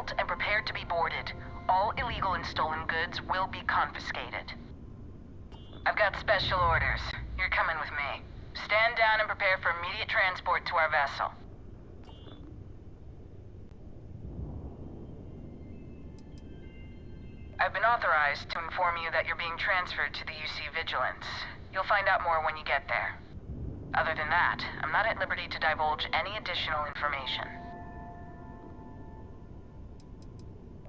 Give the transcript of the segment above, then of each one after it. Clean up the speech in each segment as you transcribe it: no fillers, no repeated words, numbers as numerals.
vault and prepare to be boarded. All illegal and stolen goods will be confiscated. I've got special orders. You're coming with me. Stand down and prepare for immediate transport to our vessel. I've been authorized to inform you that you're being transferred to the UC Vigilance. You'll find out more when you get there. Other than that, I'm not at liberty to divulge any additional information.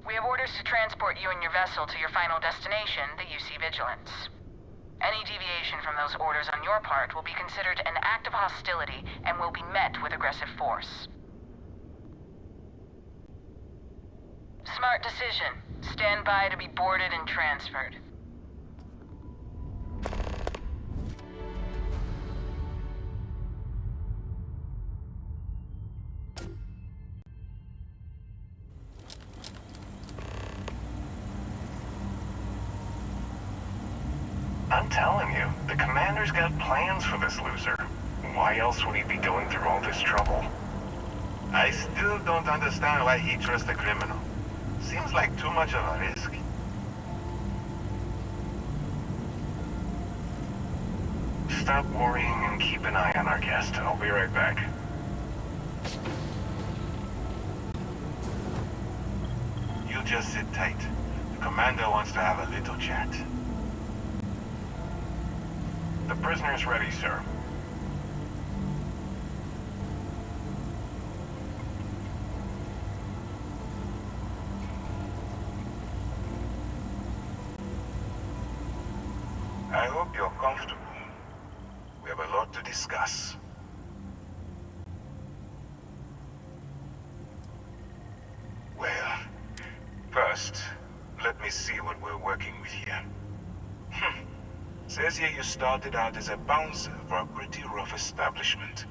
We have orders to transport you and your vessel to your final destination, the UC Vigilance. Any deviation from those orders on your part will be considered an act of hostility and will be met with aggressive force. Smart decision. Stand by to be boarded and transferred. I'm telling you, the commander's got plans for this loser. Why else would he be going through all this trouble? I still don't understand why he trusts a criminal. Seems like too much of a risk. Stop worrying and keep an eye on our guest. I'll be right back. You just sit tight. The commander wants to have a little chat. The prisoner's ready, sir. I hope you're comfortable. We have a lot to discuss. Well, first, let me see what we're working with here. Says here you started out as a bouncer for a pretty rough establishment.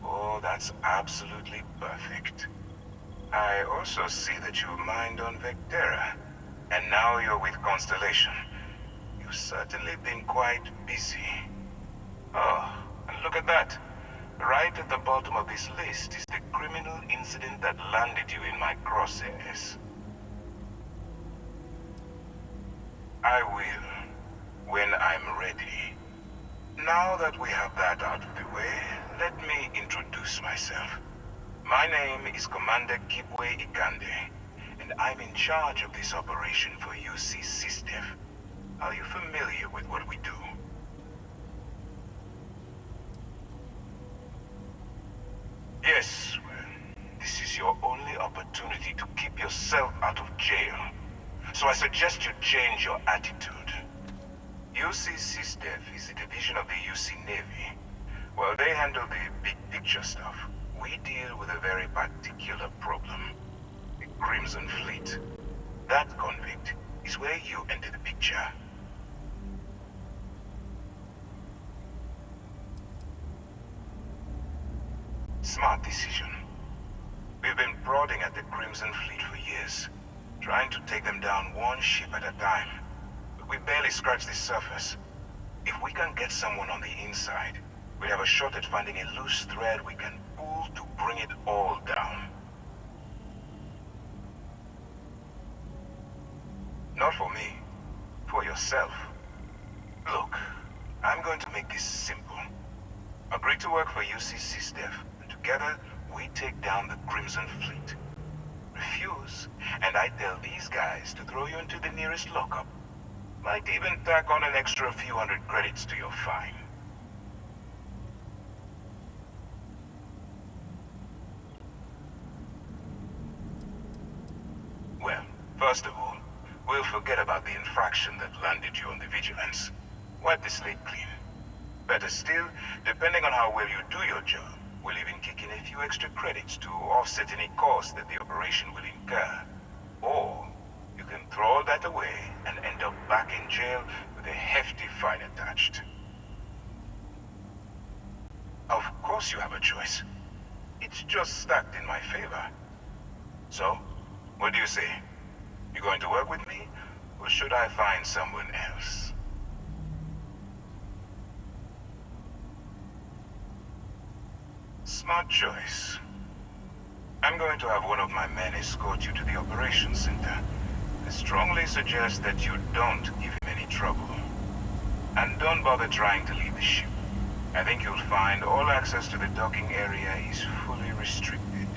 Oh, that's absolutely perfect. I also see that you mined on Vectera, and now you're with Constellation. You've certainly been quite busy. Oh, and look at that. Right at the bottom of this list is the criminal incident that landed you in my crosshairs. I will, when I'm ready. Now that we have that out of the way, let me introduce myself. My name is Commander Kibwe Ikande, and I'm in charge of this operation for UC SysDef. Are you familiar with what we do? Yes, well, this is your only opportunity to keep yourself out of jail. So I suggest you change your attitude. UC SysDef is a division of the UC Navy. Well, they handle the big picture stuff. We deal with a very particular problem. The Crimson Fleet. That convict is where you enter the picture. Smart decision. We've been prodding at the Crimson Fleet for years, trying to take them down one ship at a time. But we barely scratched the surface. If we can get someone on the inside, we have a shot at finding a loose thread we can pull to bring it all down. Not for me, for yourself. Look, I'm going to make this simple. Agree to work for UC SysDef, and together we take down the Crimson Fleet. Refuse, and I tell these guys to throw you into the nearest lockup. Might even tack on an extra few hundred credits to your fine. Well, first of all, we'll forget about the infraction that landed you on the Vigilance. Wipe the slate clean. Better still, depending on how well you do your job, we'll even kick in a few extra credits to offset any cost that the operation will incur. Or, you can throw all that away and end up back in jail with a hefty fine attached. Of course you have a choice. It's just stacked in my favor. So, what do you say? You going to work with me, or should I find someone else? Smart choice. I'm going to have one of my men escort you to the operations center. I strongly suggest that you don't give him any trouble. And don't bother trying to leave the ship. I think you'll find all access to the docking area is fully restricted.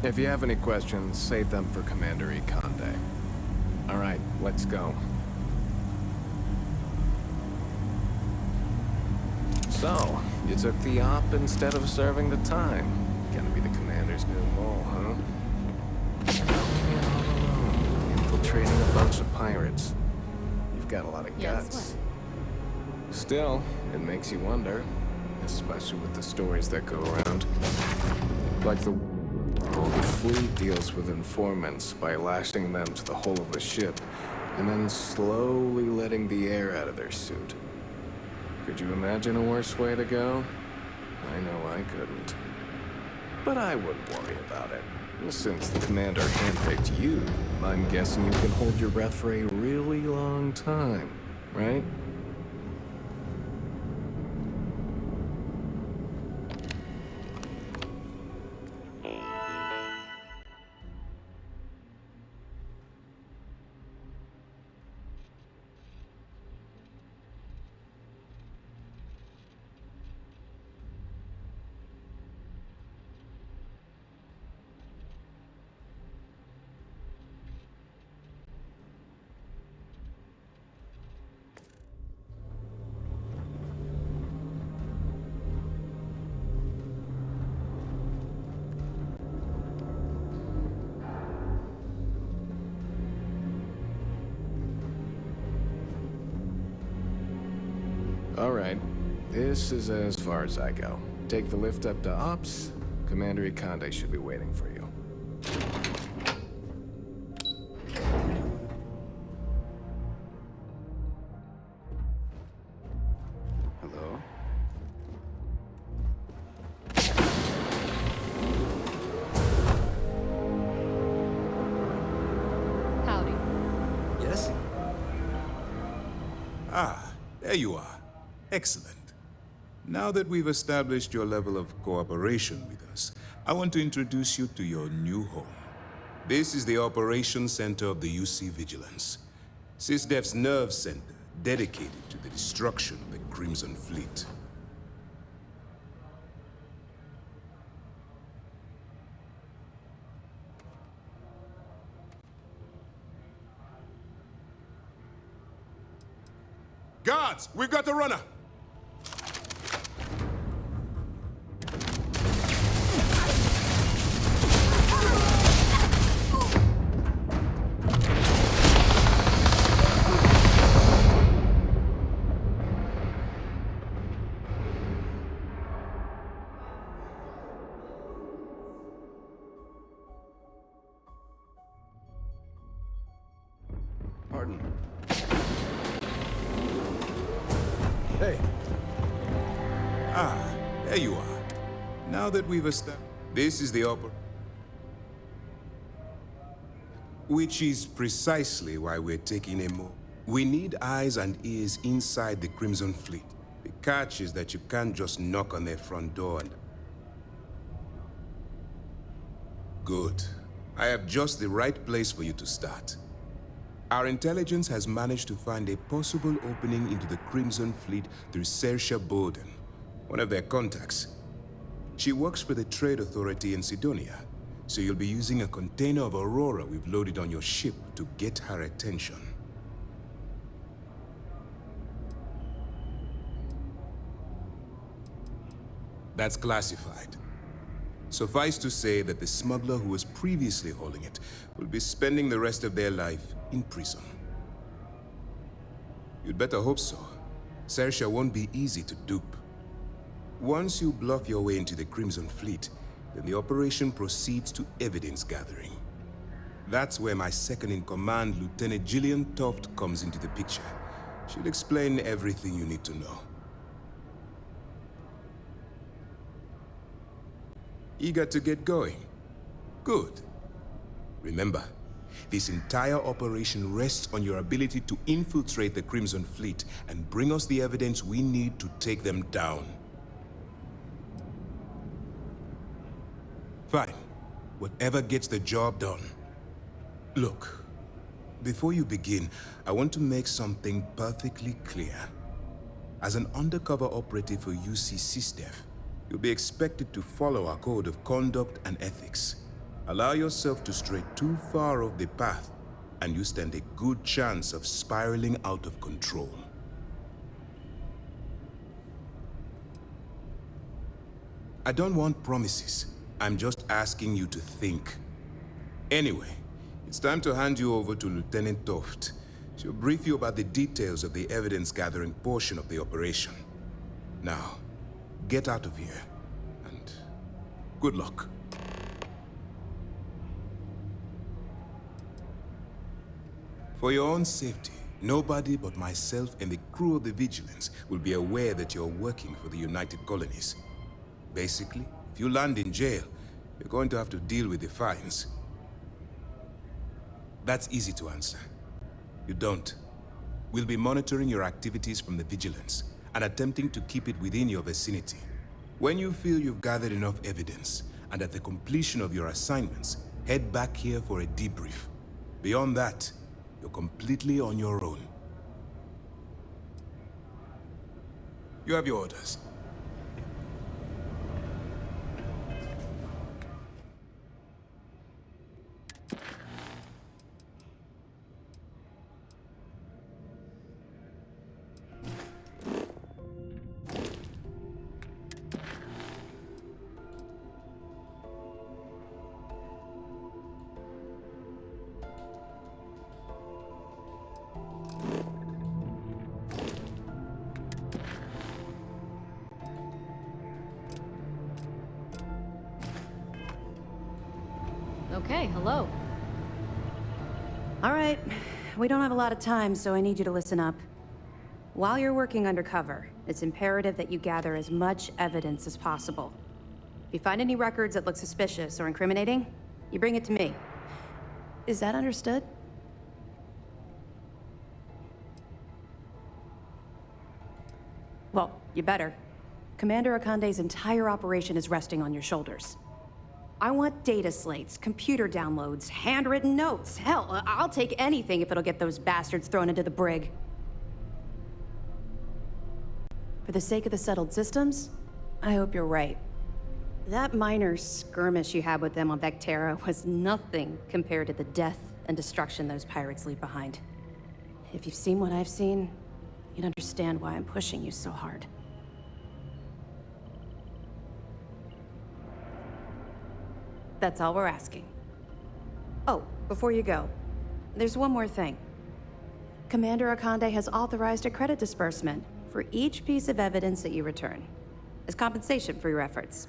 If you have any questions, save them for Commander Ikonde. All right, let's go. So, you took the op instead of serving the time. Gonna be the Commander's new role, huh? Going in all alone, infiltrating a bunch of pirates. You've got a lot of guts. Still, it makes you wonder, especially with the stories that go around. Like the fleet deals with informants by lashing them to the hull of a ship, and then slowly letting the air out of their suit. Could you imagine a worse way to go? I know I couldn't. But I wouldn't worry about it. Since the commander handpicked you, I'm guessing you can hold your breath for a really long time, right? All right. This is as far as I go. Take the lift up to Ops. Commander Ikonde should be waiting for you. Hello? Howdy. Yes? Ah, there you are. Excellent. Now that we've established your level of cooperation with us, I want to introduce you to your new home. This is the Operations Center of the UC Vigilance. SysDef's nerve center, dedicated to the destruction of the Crimson Fleet. Guards, we've got the runner! Pardon. Hey. Ah, there you are. Now that we've established... This is the which is precisely why we're taking a move. We need eyes and ears inside the Crimson Fleet. The catch is that you can't just knock on their front door and... Good. I have just the right place for you to start. Our intelligence has managed to find a possible opening into the Crimson Fleet through Saoirse Bolden, one of their contacts. She works for the Trade Authority in Sidonia, so you'll be using a container of Aurora we've loaded on your ship to get her attention. That's classified. Suffice to say that the smuggler who was previously holding it will be spending the rest of their life in prison. You'd better hope so. Saoirse won't be easy to dupe. Once you bluff your way into the Crimson Fleet, then the operation proceeds to evidence gathering. That's where my second-in-command, Lieutenant Gillian Toft, comes into the picture. She'll explain everything you need to know. Eager to get going? Good. Remember, This entire operation rests on your ability to infiltrate the Crimson Fleet and bring us the evidence we need to take them down. Fine. Whatever gets the job done. Look, before you begin, I want to make something perfectly clear. As an undercover operative for UC SysDev, you'll be expected to follow our code of conduct and ethics. Allow yourself to stray too far off the path, and you stand a good chance of spiraling out of control. I don't want promises. I'm just asking you to think. Anyway, it's time to hand you over to Lieutenant Toft. She'll brief you about the details of the evidence-gathering portion of the operation. Now, get out of here, and good luck. For your own safety, nobody but myself and the crew of the Vigilance will be aware that you're working for the United Colonies. Basically, if you land in jail, you're going to have to deal with the fines. That's easy to answer. You don't. We'll be monitoring your activities from the Vigilance and attempting to keep it within your vicinity. When you feel you've gathered enough evidence, and at the completion of your assignments, head back here for a debrief. Beyond that, you're completely on your own. You have your orders. Okay, hello. All right, we don't have a lot of time, so I need you to listen up. While you're working undercover, it's imperative that you gather as much evidence as possible. If you find any records that look suspicious or incriminating, you bring it to me. Is that understood? Well, you better. Commander Akande's entire operation is resting on your shoulders. I want data slates, computer downloads, handwritten notes. Hell, I'll take anything if it'll get those bastards thrown into the brig. For the sake of the settled systems, I hope you're right. That minor skirmish you had with them on Vectera was nothing compared to the death and destruction those pirates leave behind. If you've seen what I've seen, you'd understand why I'm pushing you so hard. That's all we're asking. Oh, before you go, there's one more thing. Commander Akande has authorized a credit disbursement for each piece of evidence that you return, as compensation for your efforts.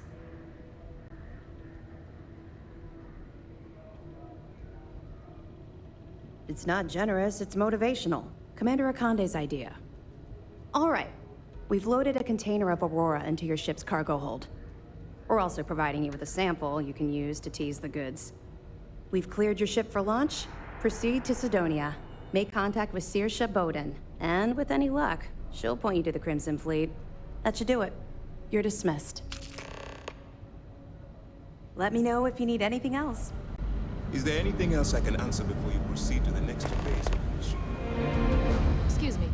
It's not generous, it's motivational. Commander Akande's idea. All right, we've loaded a container of Aurora into your ship's cargo hold. We're also providing you with a sample you can use to tease the goods. We've cleared your ship for launch. Proceed to Sidonia. Make contact with Saoirse Bowden. And with any luck, she'll point you to the Crimson Fleet. That should do it. You're dismissed. Let me know if you need anything else. Is there anything else I can answer before you proceed to the next phase of the mission? Excuse me.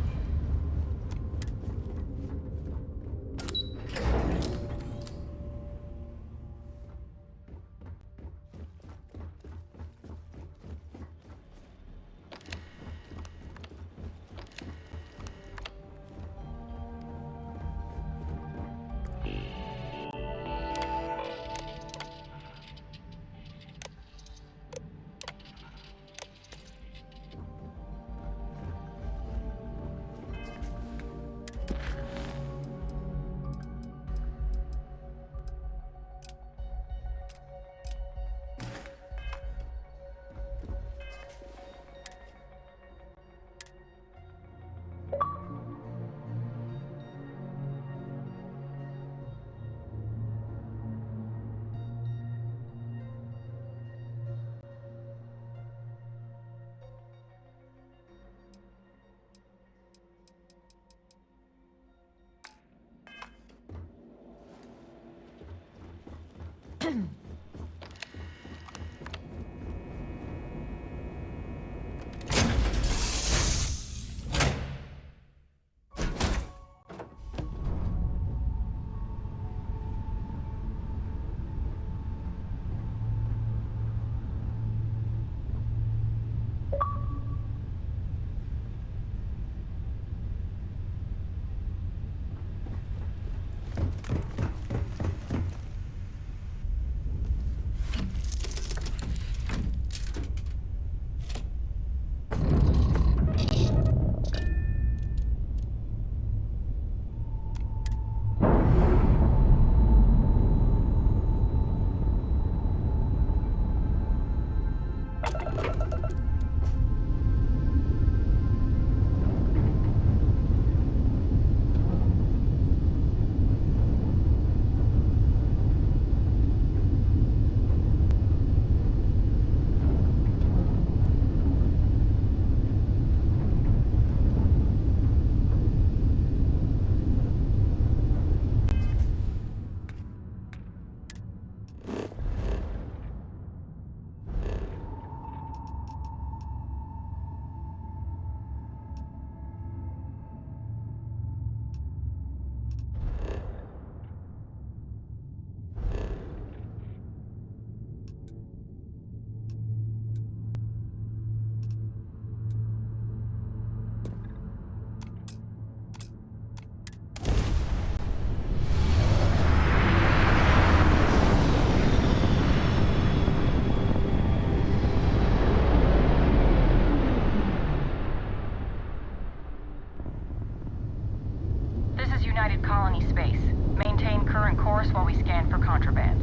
This is United Colony Space. Maintain current course while we scan for contraband.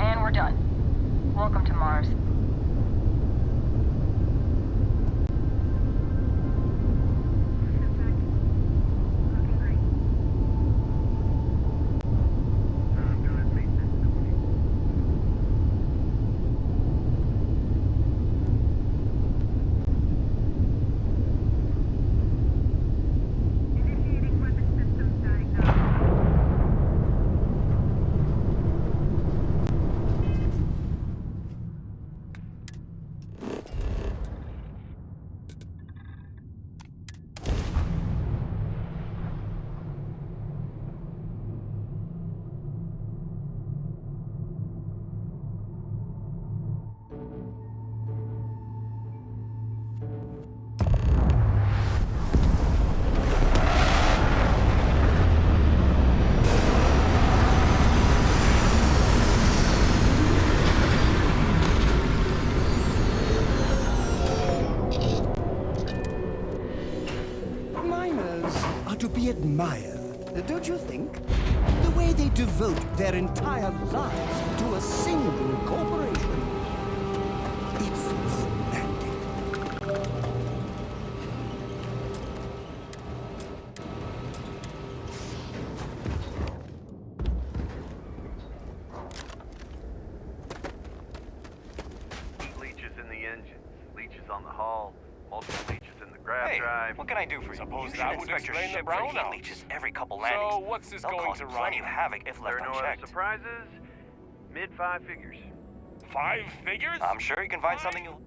And we're done. Welcome to Mars. To be admired, don't you think? The way they devote their entire lives to a single corporation. It's romantic. Leeches in the engines, leeches on the hull, multiple leeches in the grav drive. What can I do for you? Suppose You that should would inspect your explain the ship for heat brownouts. leeches every couple landings. So what's this They'll going cause to run? plenty of havoc if There left are no other unchecked. surprises. Mid 5 figures. 5 figures? I'm sure you can find something you'll...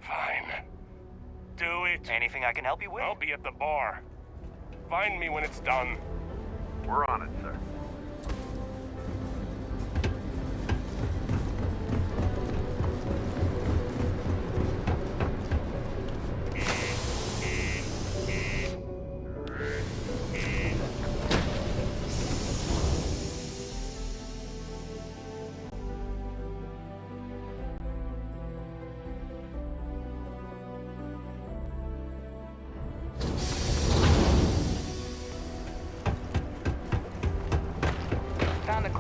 Fine. Do it. Anything I can help you with? I'll be at the bar. Find me when it's done. We're on it, sir.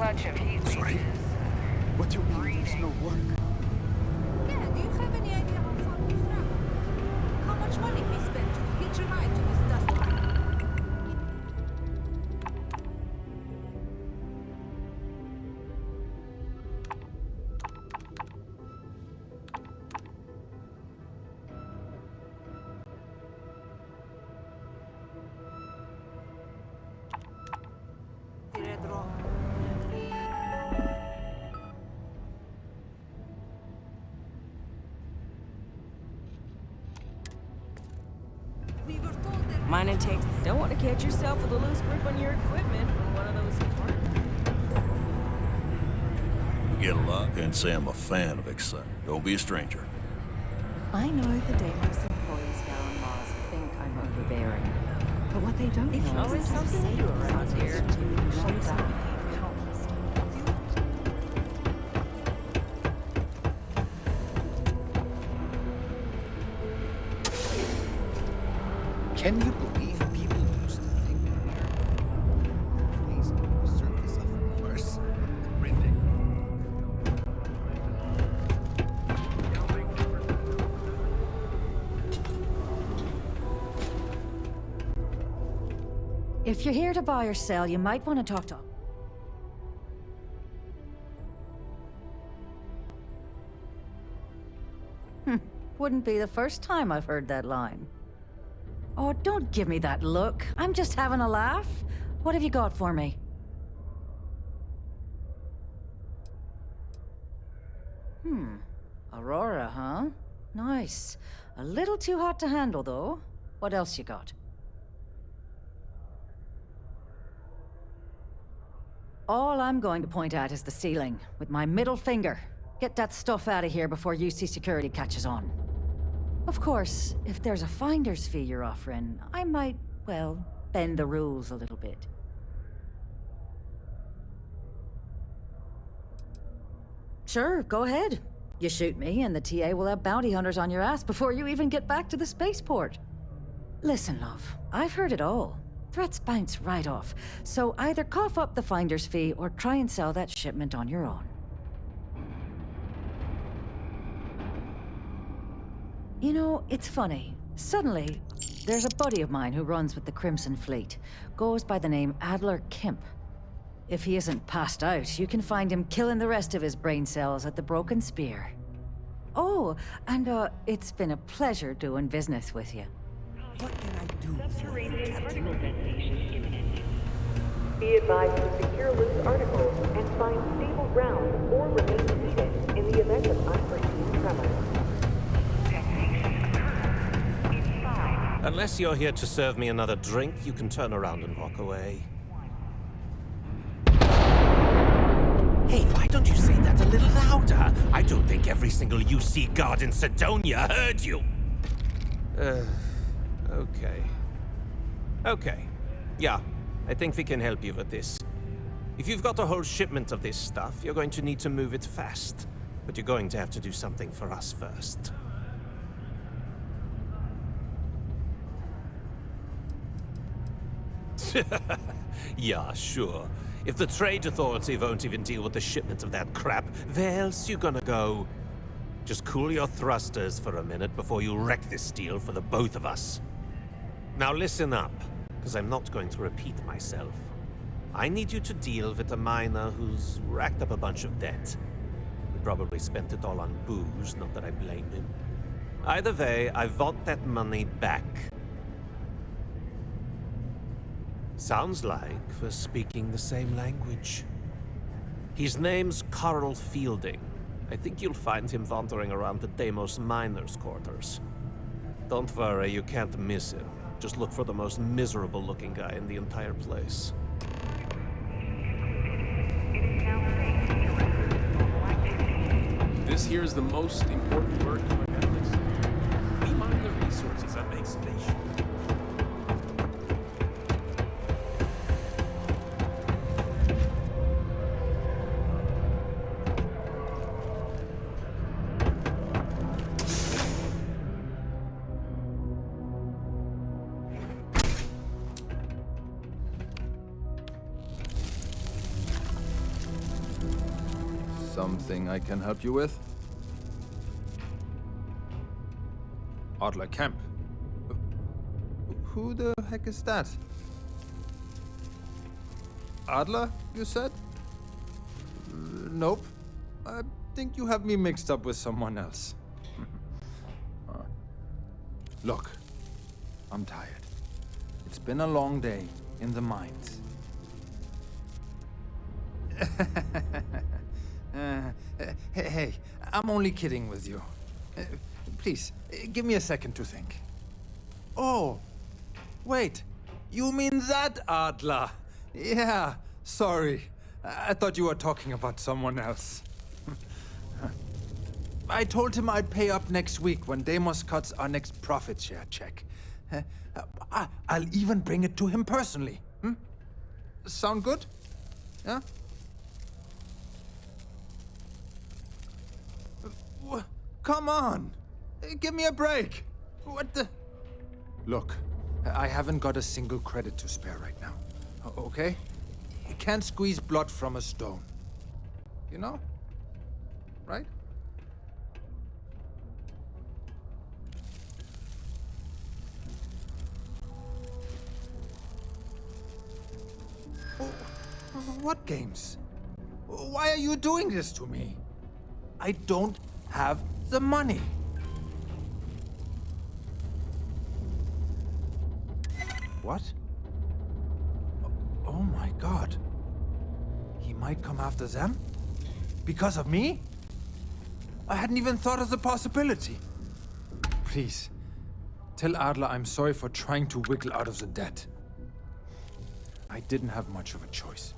clutch of heat Sorry? What do you mean there's no work? Yeah, do you have any idea how far we travel? How much money we spent to hitch a ride to this dust mine? The Red Rock. We were told that Mining takes. Don't want to catch yourself with a loose grip on your equipment on one of those You get a lot. Can't say I'm a fan of excitement. Don't be a stranger. I know the Deimos employees here on Mars think I'm overbearing. But what they don't know always is something new around here. Countless times. Can you believe people used to think please keep the surface of Mars printing? If you're here to buy or sell, you might want to talk to... Wouldn't be the first time I've heard that line. Oh, don't give me that look. I'm just having a laugh. What have you got for me? Aurora, huh? Nice. A little too hot to handle, though. What else you got? All I'm going to point at is the ceiling, with my middle finger. Get that stuff out of here before UC security catches on. Of course, if there's a finder's fee you're offering, I might, well, bend the rules a little bit. Sure, go ahead. You shoot me, and the TA will have bounty hunters on your ass before you even get back to the spaceport. Listen, love, I've heard it all. Threats bounce right off, so either cough up the finder's fee or try and sell that shipment on your own. You know, it's funny. Suddenly, there's a buddy of mine who runs with the Crimson Fleet. Goes by the name Adler Kemp. If he isn't passed out, you can find him killing the rest of his brain cells at the Broken Spear. Oh, and it's been a pleasure doing business with you. What can I do for you, Captain? Be advised to secure loose articles and find stable ground or remain seated in the event of unforeseen tremors. Unless you're here to serve me another drink, you can turn around and walk away. Hey, why don't you say that a little louder? I don't think every single UC guard in Sidonia heard you. Okay. Okay. Yeah, I think we can help you with this. If you've got a whole shipment of this stuff, you're going to need to move it fast. But you're going to have to do something for us first. Yeah, sure. If the Trade Authority won't even deal with the shipment of that crap, where else you gonna go? Just cool your thrusters for a minute before you wreck this deal for the both of us. Now listen up, because I'm not going to repeat myself. I need you to deal with a miner who's racked up a bunch of debt. He probably spent it all on booze, not that I blame him. Either way, I want that money back. Sounds like we're speaking the same language. His name's Carl Fielding. I think you'll find him wandering around the Deimos miners' quarters. Don't worry, you can't miss him. Just look for the most miserable-looking guy in the entire place. This here is the most important work in my galaxy. We mine the resources that make spaceships. Something I can help you with? Adler Kemp. Who the heck is that? Adler, you said? Nope. I think you have me mixed up with someone else. Look, I'm tired. It's been a long day in the mines. Hey, I'm only kidding with you. Please, give me a second to think. Oh, wait. You mean that Adler? Yeah, sorry. I thought you were talking about someone else. I told him I'd pay up next week when Deimos cuts our next profit share check. I'll even bring it to him personally. Sound good? Yeah? Come on! Give me a break! What the... Look, I haven't got a single credit to spare right now. Okay? You can't squeeze blood from a stone. You know? Right? What games? Why are you doing this to me? I don't have the money. What? Oh my God. He might come after them? Because of me? I hadn't even thought of the possibility. Please, tell Adler I'm sorry for trying to wiggle out of the debt. I didn't have much of a choice.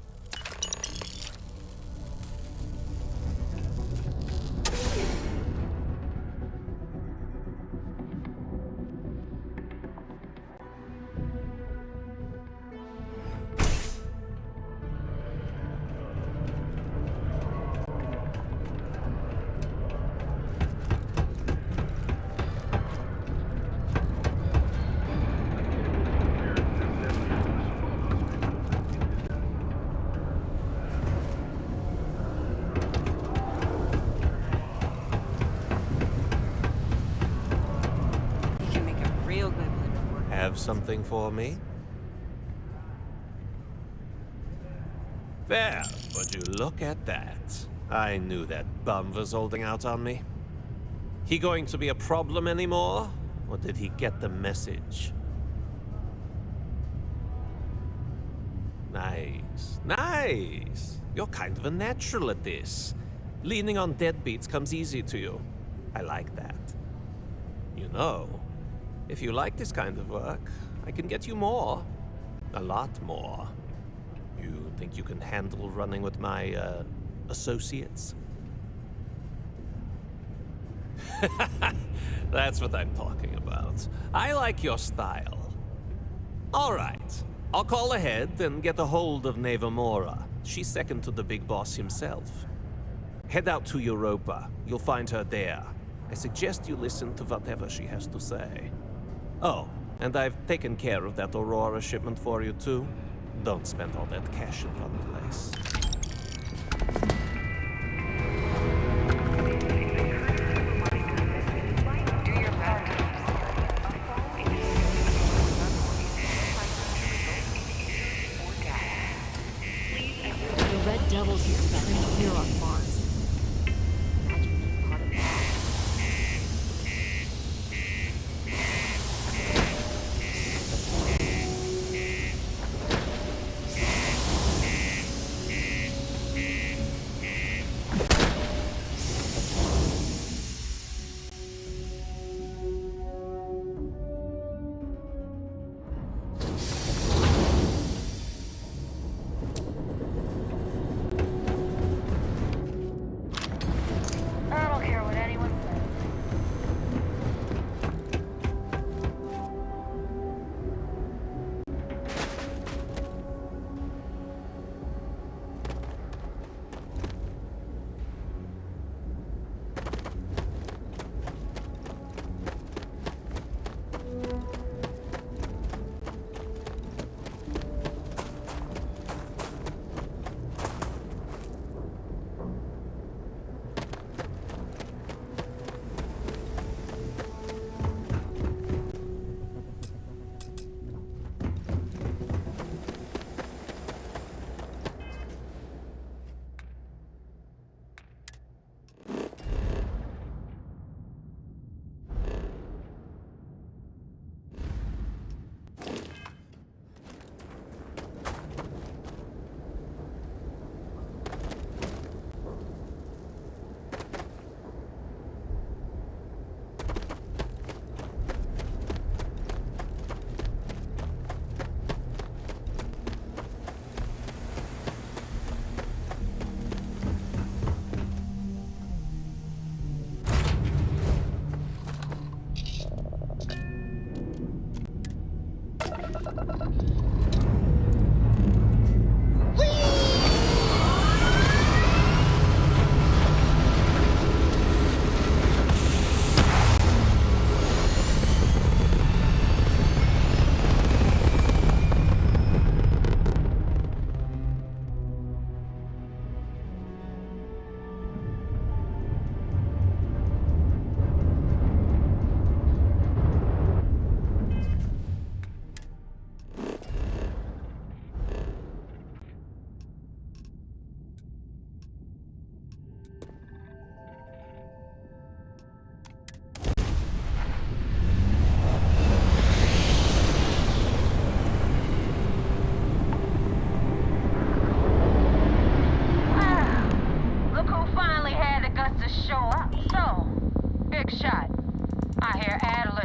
Have something for me? There, would you look at that? I knew that bum was holding out on me. He going to be a problem anymore? Or did he get the message? Nice, nice. You're kind of a natural at this. Leaning on deadbeats comes easy to you. I like that. You know, if you like this kind of work, I can get you more. A lot more. You think you can handle running with my, associates? That's what I'm talking about. I like your style. All right. I'll call ahead and get a hold of Nevamora. She's second to the big boss himself. Head out to Europa. You'll find her there. I suggest you listen to whatever she has to say. Oh, and I've taken care of that Aurora shipment for you too. Don't spend all that cash in one place. The Red Devils used to train here on Mars. Imagine being part of that.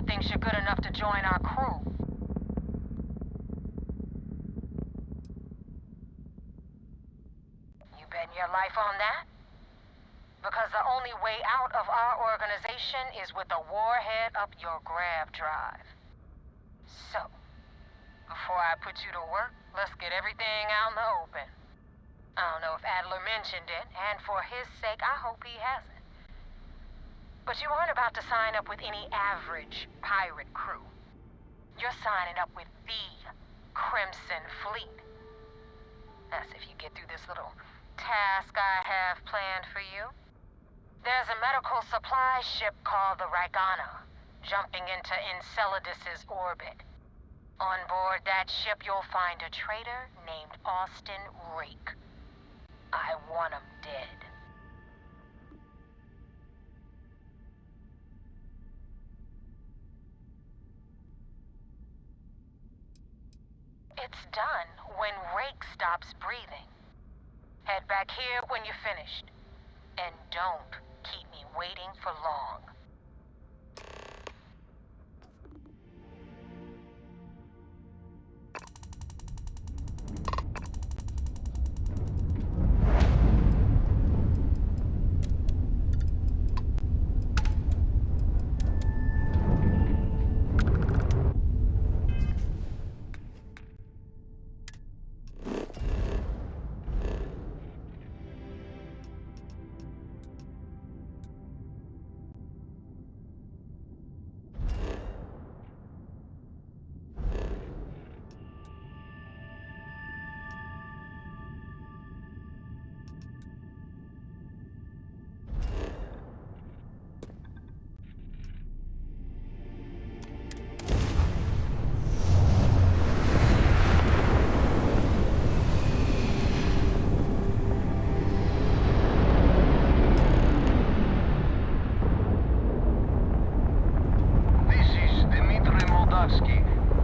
Adler thinks you're good enough to join our crew. You betting your life on that? Because the only way out of our organization is with a warhead up your grav drive. So, before I put you to work, let's get everything out in the open. I don't know if Adler mentioned it, and for his sake, I hope he hasn't. But you aren't about to sign up with any average pirate crew. You're signing up with the Crimson Fleet. That's if you get through this little task I have planned for you. There's a medical supply ship called the Ragana, jumping into Enceladus's orbit. On board that ship, you'll find a traitor named Austin Rake. I want him dead. It's done when Rake stops breathing. Head back here when you're finished. And don't keep me waiting for long.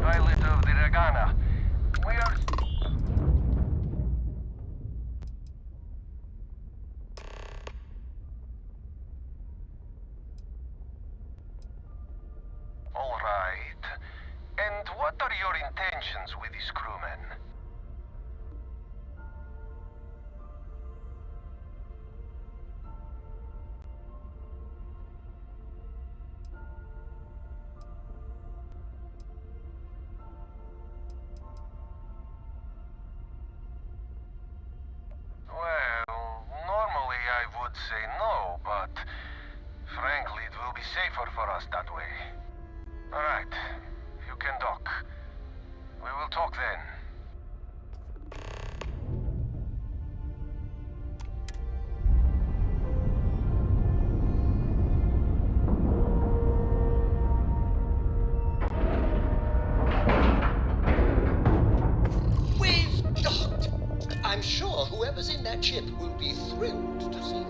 Pilot of the Ragana. We are... All right. And what are your intentions with these crewmen? Well, normally I would say no, but frankly, it will be safer for us that way. All right, you can dock. We will talk then. We've docked. I'm sure whoever's in that ship will be thrilled to see you.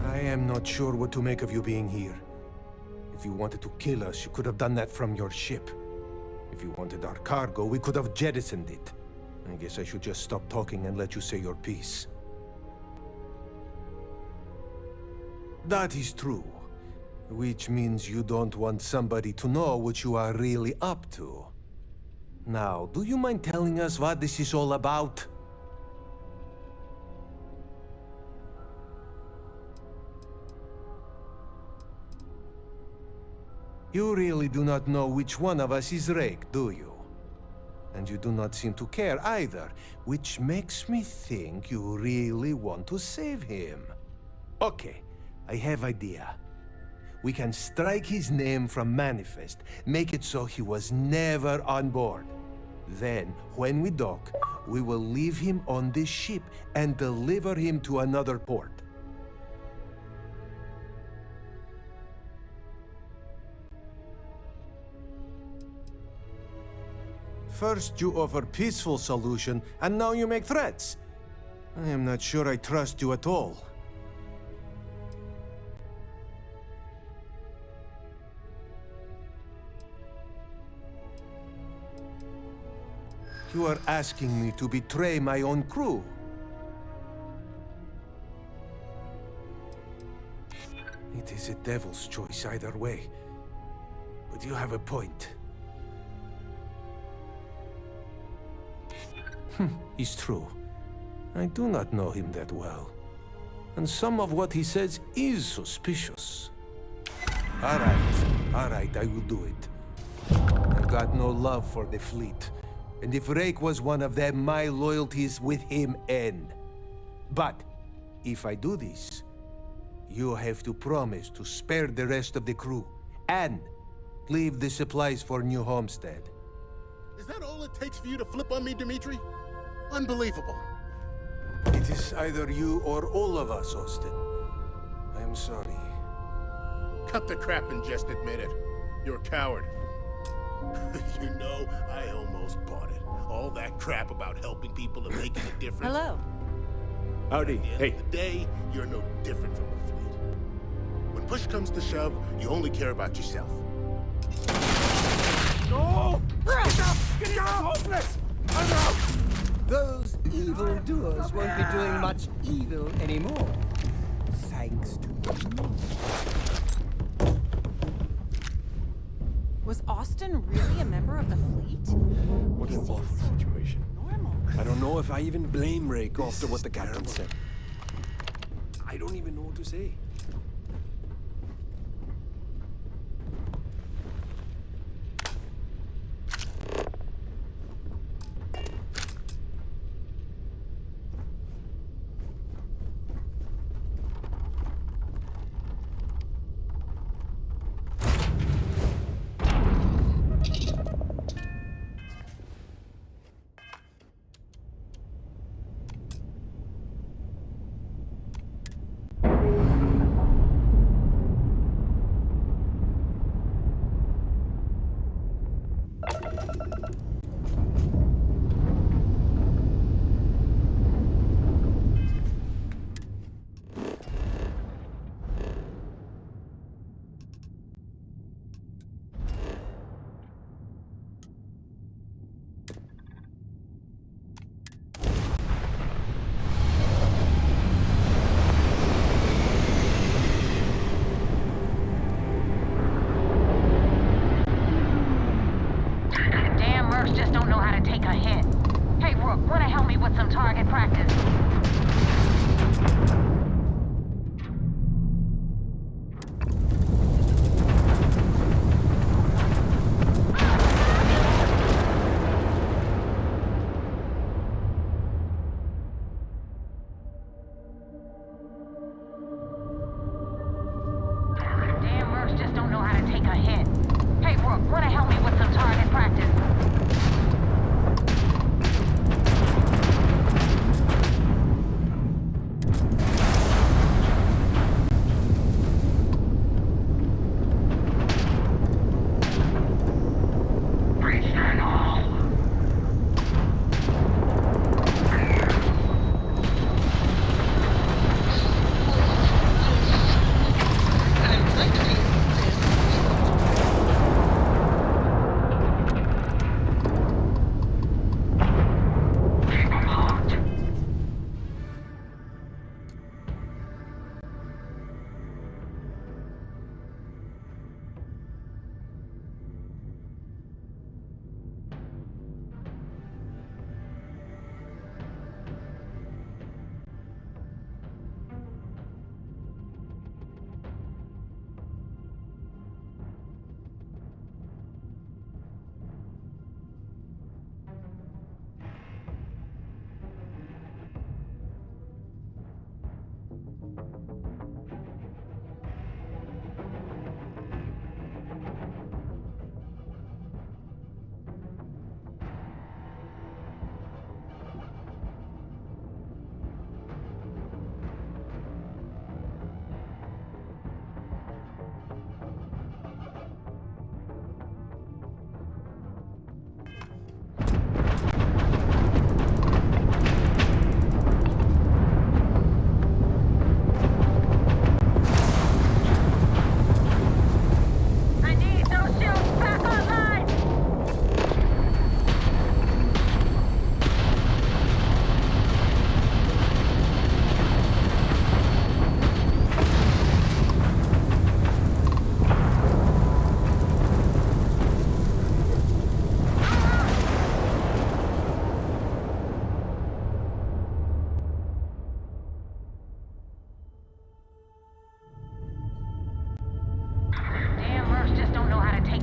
I am not sure what to make of you being here. If you wanted to kill us, you could have done that from your ship. If you wanted our cargo, we could have jettisoned it. I guess I should just stop talking and let you say your piece. That is true. Which means you don't want somebody to know what you are really up to. Now, do you mind telling us what this is all about? You really do not know which one of us is Rake, do you? And you do not seem to care either, which makes me think you really want to save him. Okay, I have idea. We can strike his name from Manifest, make it so he was never on board. Then, when we dock, we will leave him on this ship and deliver him to another port. First you offer peaceful solution, and now you make threats. I am not sure I trust you at all. You are asking me to betray my own crew. It is a devil's choice either way. But you have a point. It's true. I do not know him that well. And some of what he says is suspicious. All right, I will do it. I've got no love for the fleet. And if Rake was one of them, my loyalties with him end. But if I do this, you have to promise to spare the rest of the crew and leave the supplies for New Homestead. Is that all it takes for you to flip on me, Dimitri? Unbelievable. It is either you or all of us, Austin. I am sorry. Cut the crap and just admit it. You're a coward. You know, I almost bought it. All that crap about helping people and making a difference. Hello. Howdy. At the end of the day, you're no different from the fleet. When push comes to shove, you only care about yourself. No! Get up! Get up! Hopeless! I'm out! Those evil doers won't be doing much evil anymore. Thanks to you. Was Austin really a member of the fleet? What an awful situation. I don't know if I even blame Rake after what the captain said. I don't even know what to say. Just don't know how to take a hit. Hey, Rook, wanna help me with some target practice? Damn mercs just don't know how to take a hit. Hey, Rook, wanna help me with some target practice?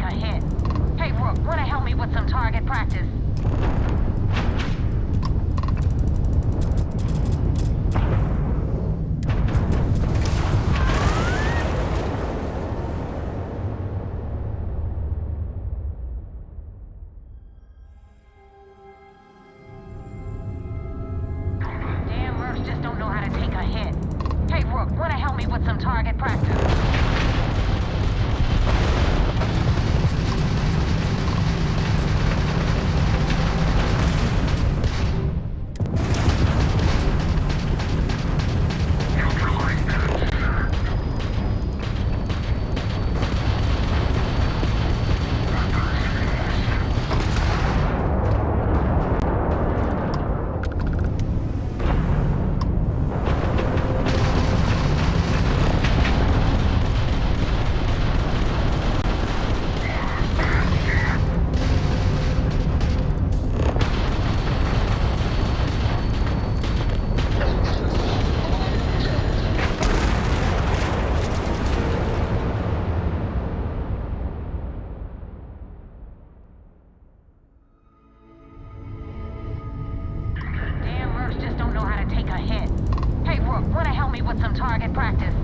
take a hit. Hey, Rook, wanna help me with some target practice? Damn mercs just don't know how to take a hit. Hey, Rook, wanna help me with some target practice? Just don't know how to take a hit. Hey, Rook, wanna help me with some target practice?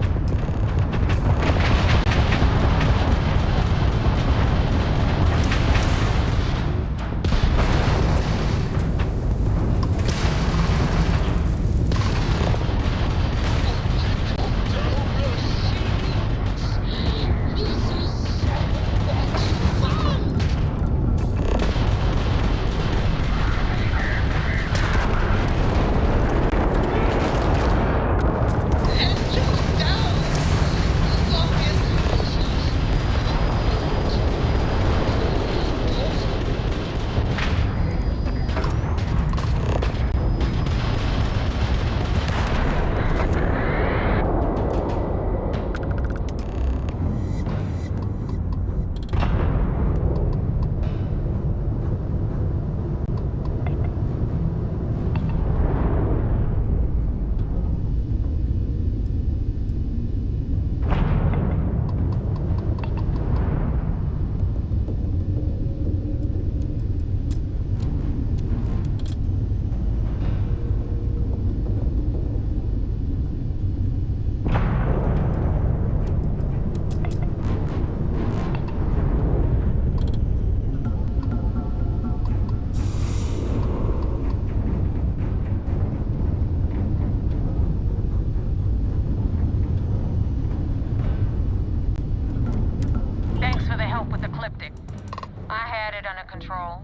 I had it under control,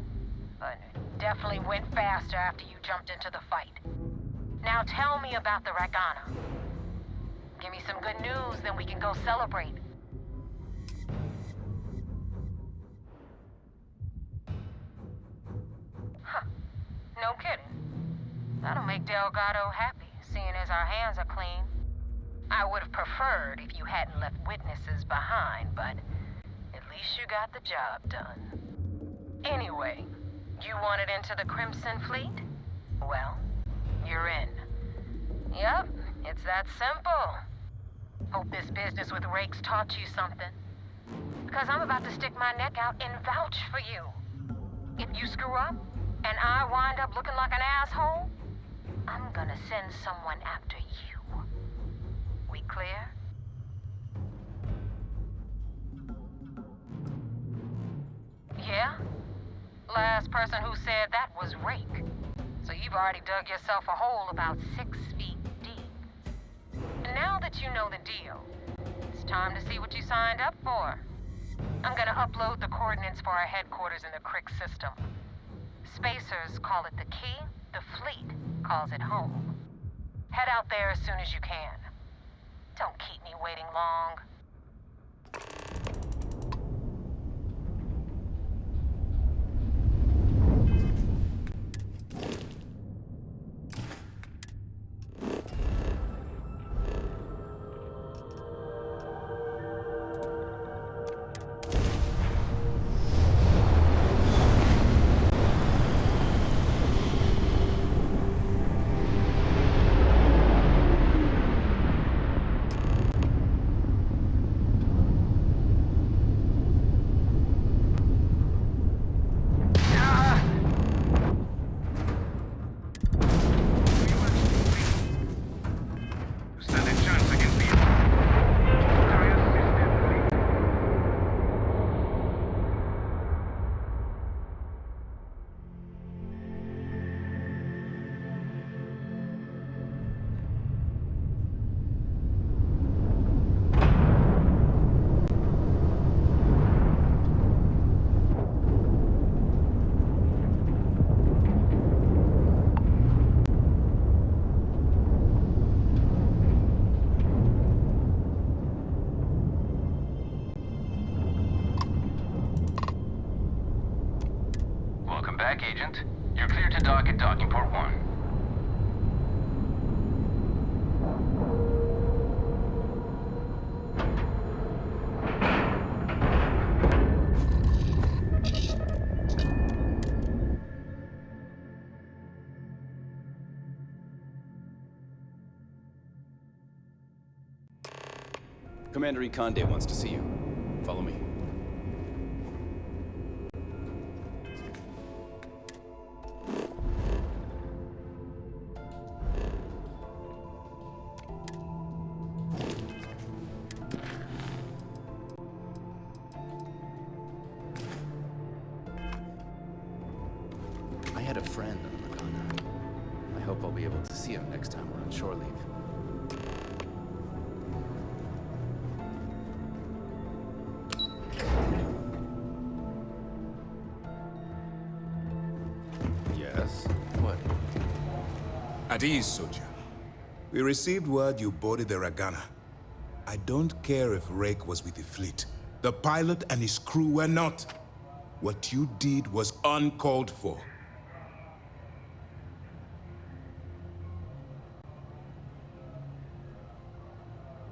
but it definitely went faster after you jumped into the fight. Now tell me about the Rakana. Give me some good news, then we can go celebrate. Huh. No kidding. That'll make Delgado happy, seeing as our hands are clean. I would have preferred if you hadn't left witnesses behind, but at least you got the job done. Anyway, you wanted into the Crimson Fleet? Well, you're in. Yep, it's that simple. Hope this business with Rakes taught you something. Because I'm about to stick my neck out and vouch for you. If you screw up, and I wind up looking like an asshole, I'm gonna send someone after you. We clear? Yeah? Last person who said that was Rake. So you've already dug yourself a hole about 6 feet deep. And now that you know the deal, it's time to see what you signed up for. I'm gonna upload the coordinates for our headquarters in the Crick system. Spacers call it the key, the fleet calls it home. Head out there as soon as you can. Don't keep me waiting long. docking port 1. Commander Ikonde wants to see you. Follow me. I had a friend on the Makana. I hope I'll be able to see him next time we're on shore leave. Yes? What? At ease, soldier. We received word you boarded the Ragana. I don't care if Rake was with the fleet. The pilot and his crew were not. What you did was uncalled for.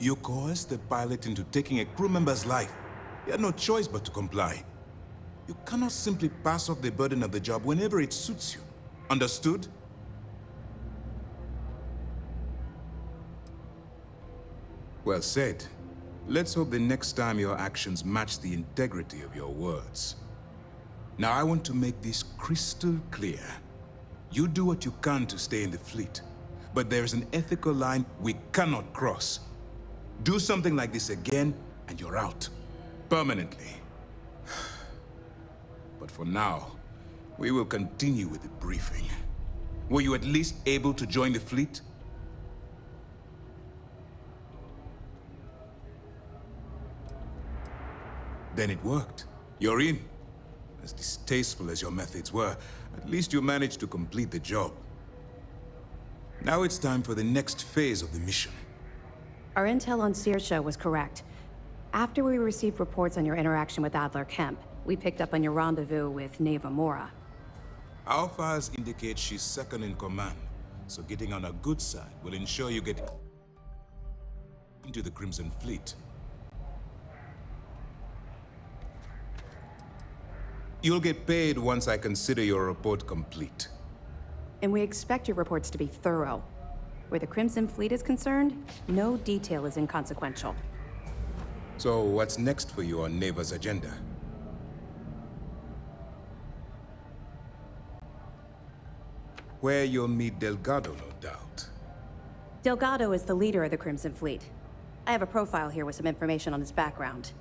You coerced the pilot into taking a crew member's life. He had no choice but to comply. You cannot simply pass off the burden of the job whenever it suits you. Understood? Well said. Let's hope the next time your actions match the integrity of your words. Now I want to make this crystal clear. You do what you can to stay in the fleet, but there's an ethical line we cannot cross. Do something like this again, and you're out. Permanently. But for now, we will continue with the briefing. Were you at least able to join the fleet? Then it worked. You're in. As distasteful as your methods were, at least you managed to complete the job. Now it's time for the next phase of the mission. Our intel on Saoirse was correct. After we received reports on your interaction with Adler Kemp, we picked up on your rendezvous with Neva Mora. Our files indicate she's second in command, so getting on her good side will ensure you get into the Crimson Fleet. You'll get paid once I consider your report complete. And we expect your reports to be thorough. Where the Crimson Fleet is concerned, no detail is inconsequential. So what's next for you on Neva's agenda? Where you'll meet Delgado, no doubt. Delgado is the leader of the Crimson Fleet. I have a profile here with some information on his background.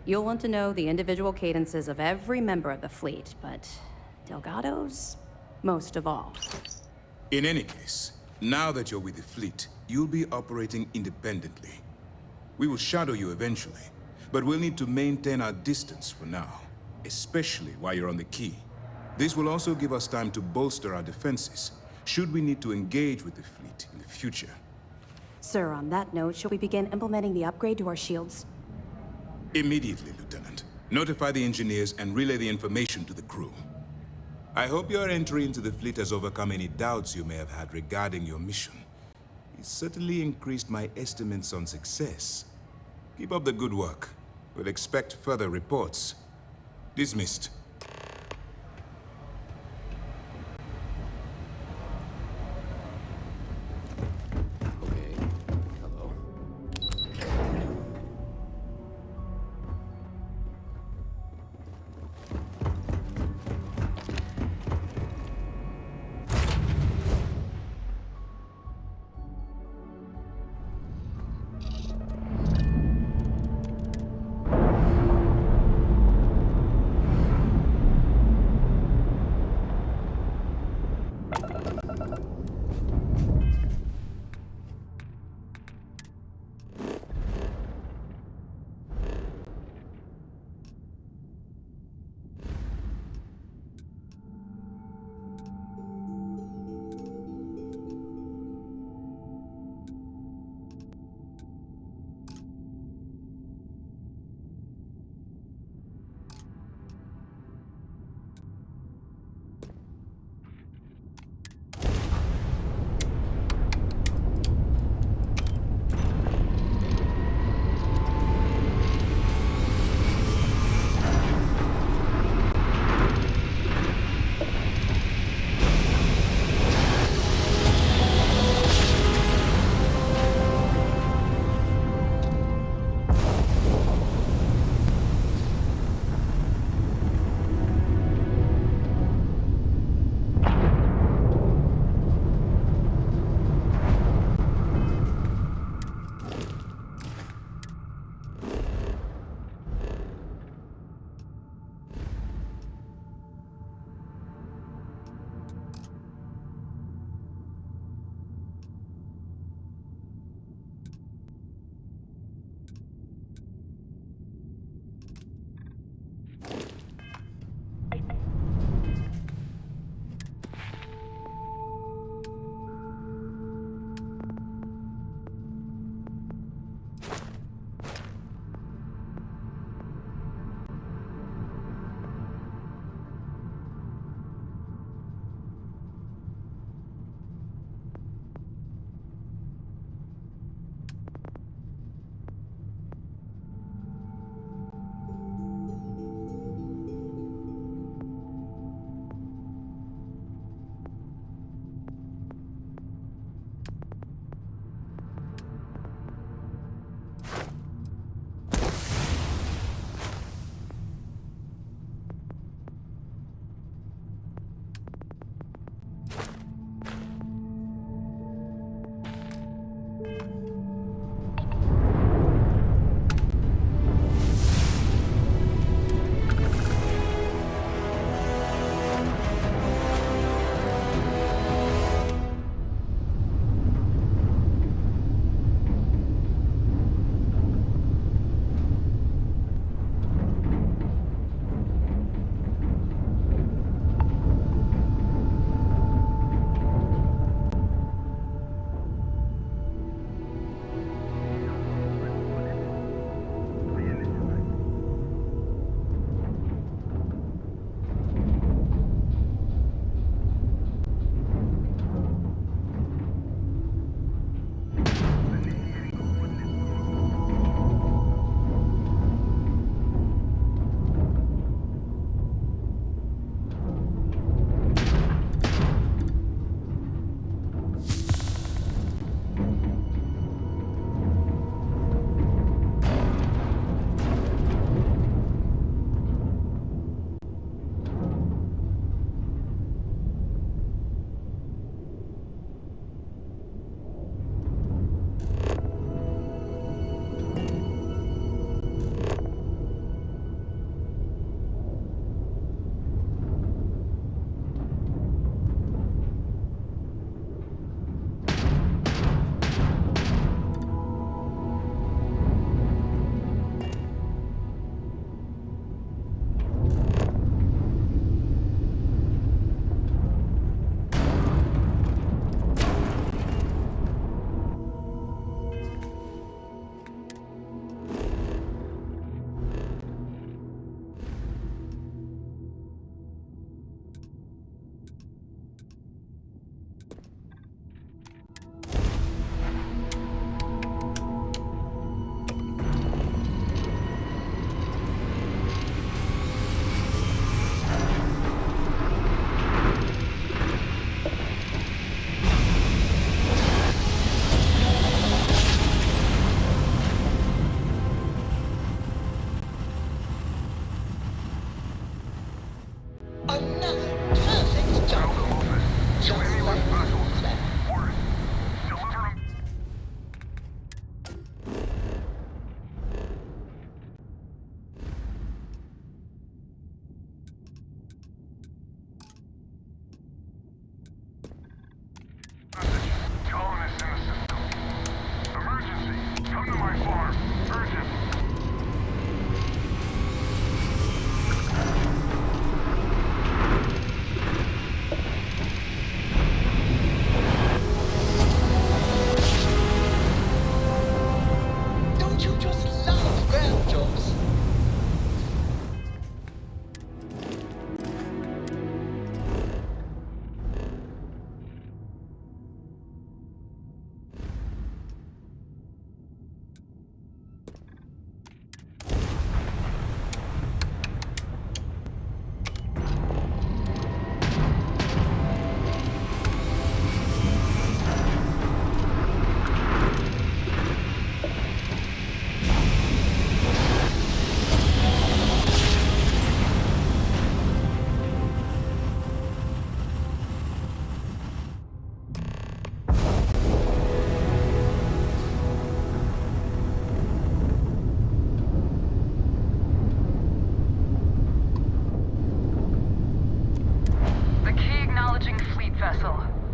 You'll want to know the individual cadences of every member of the fleet, but Delgado's most of all. In any case, now that you're with the fleet, you'll be operating independently. We will shadow you eventually, but we'll need to maintain our distance for now, especially while you're on the Key. This will also give us time to bolster our defenses, should we need to engage with the fleet in the future. Sir, on that note, shall we begin implementing the upgrade to our shields? Immediately, Lieutenant. Notify the engineers and relay the information to the crew. I hope your entry into the fleet has overcome any doubts you may have had regarding your mission. It certainly increased my estimates on success. Keep up the good work. We'll expect further reports. Dismissed.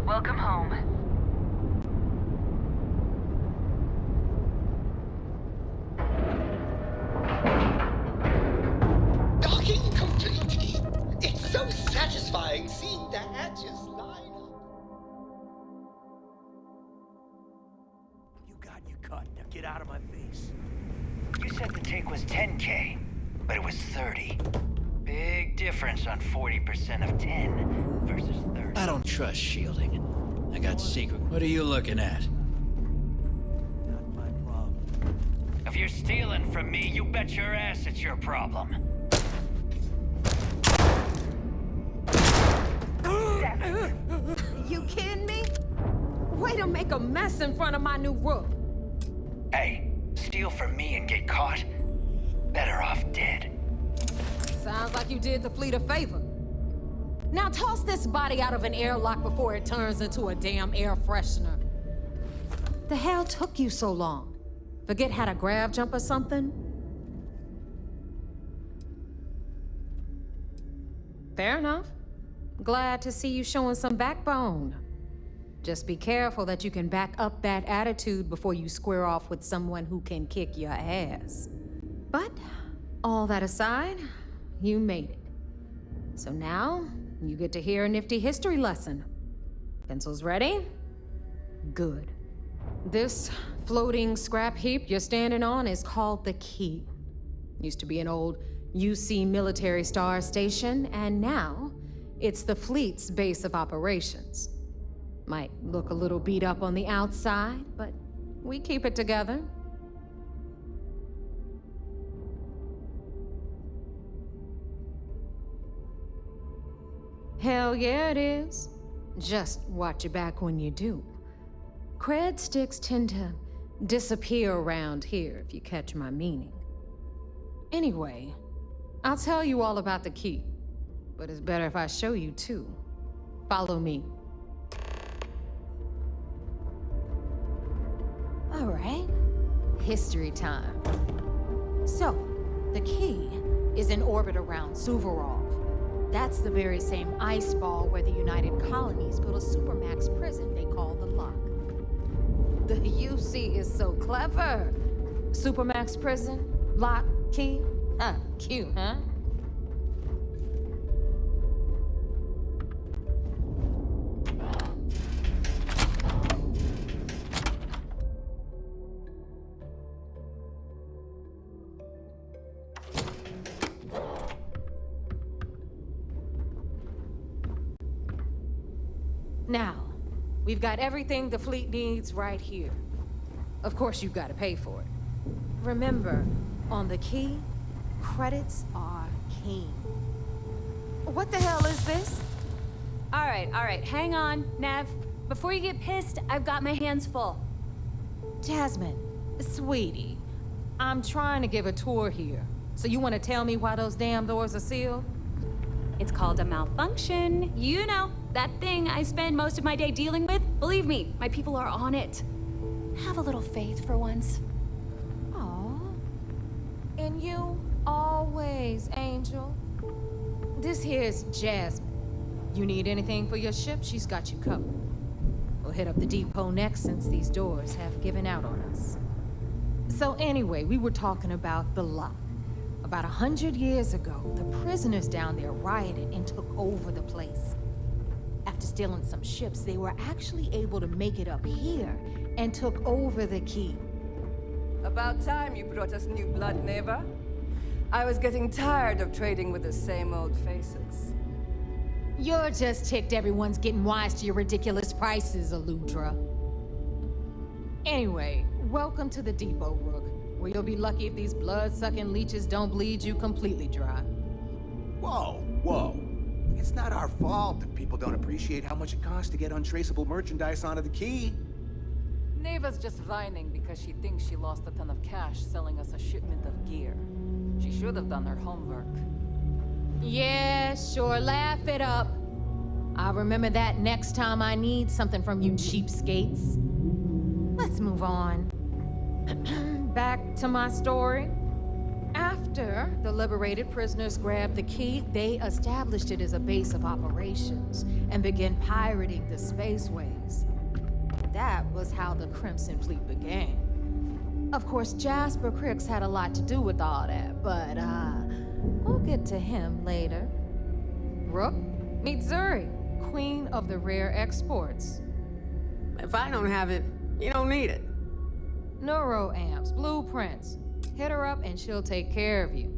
Welcome home. Docking complete. It's so satisfying seeing the hatches line up. You got your cut. Now get out of my face. You said the take was 10K, but it was 30. Big difference on 40% of 10 versus 30. I don't trust shielding. I got secret. What are you looking at? Not my problem. If you're stealing from me, you bet your ass it's your problem. You kidding me? Way to make a mess in front of my new roof. Hey, steal from me and get caught? Better off dead. Sounds like you did the fleet a favor. Now toss this body out of an airlock before it turns into a damn air freshener. The hell took you so long? Forget how to grav jump or something? Fair enough. Glad to see you showing some backbone. Just be careful that you can back up that attitude before you square off with someone who can kick your ass. But, all that aside, you made it. So now, you get to hear a nifty history lesson. Pencils ready? Good. This floating scrap heap you're standing on is called the Key. Used to be an old UC military star station, and now it's the fleet's base of operations. Might look a little beat up on the outside, but we keep it together. Hell yeah, it is. Just watch your back when you do. Cred sticks tend to disappear around here, if you catch my meaning. Anyway, I'll tell you all about the Key, but it's better if I show you too. Follow me. All right, history time. So, the Key is in orbit around Suvorov. That's the very same ice ball where the United Colonies built a supermax prison they call the Lock. The UC is so clever. Supermax prison, Lock, Key. Cute, huh? Now, we've got everything the fleet needs right here. Of course, you've got to pay for it. Remember, on the Key, credits are king. What the hell is this? All right, hang on, Nev. Before you get pissed, I've got my hands full. Jasmine, sweetie, I'm trying to give a tour here. So you want to tell me why those damn doors are sealed? It's called a malfunction. You know, that thing I spend most of my day dealing with. Believe me, my people are on it. Have a little faith for once. Aw. And you, always, Angel. This here's Jasmine. You need anything for your ship, she's got you covered. We'll hit up the depot next since these doors have given out on us. So anyway, we were talking about the Lock. About 100 years ago, the prisoners down there rioted and took over the place. After stealing some ships, they were actually able to make it up here and took over the Key. About time you brought us new blood, Neva. I was getting tired of trading with the same old faces. You're just ticked everyone's getting wise to your ridiculous prices, Aludra. Anyway, welcome to the depot, Rook, where you'll be lucky if these blood-sucking leeches don't bleed you completely dry. Whoa, whoa. It's not our fault that people don't appreciate how much it costs to get untraceable merchandise onto the Key. Neva's just whining because she thinks she lost a ton of cash selling us a shipment of gear. She should have done her homework. Yeah, sure, laugh it up. I'll remember that next time I need something from you cheapskates. Let's move on. Back to my story. After the liberated prisoners grabbed the Key, they established it as a base of operations and began pirating the spaceways. That was how the Crimson Fleet began. Of course, Jasper Cricks had a lot to do with all that, but we'll get to him later. Rook, meet Zuri, queen of the rare exports. If I don't have it, you don't need it. Neuroamps, blueprints. Hit her up and she'll take care of you.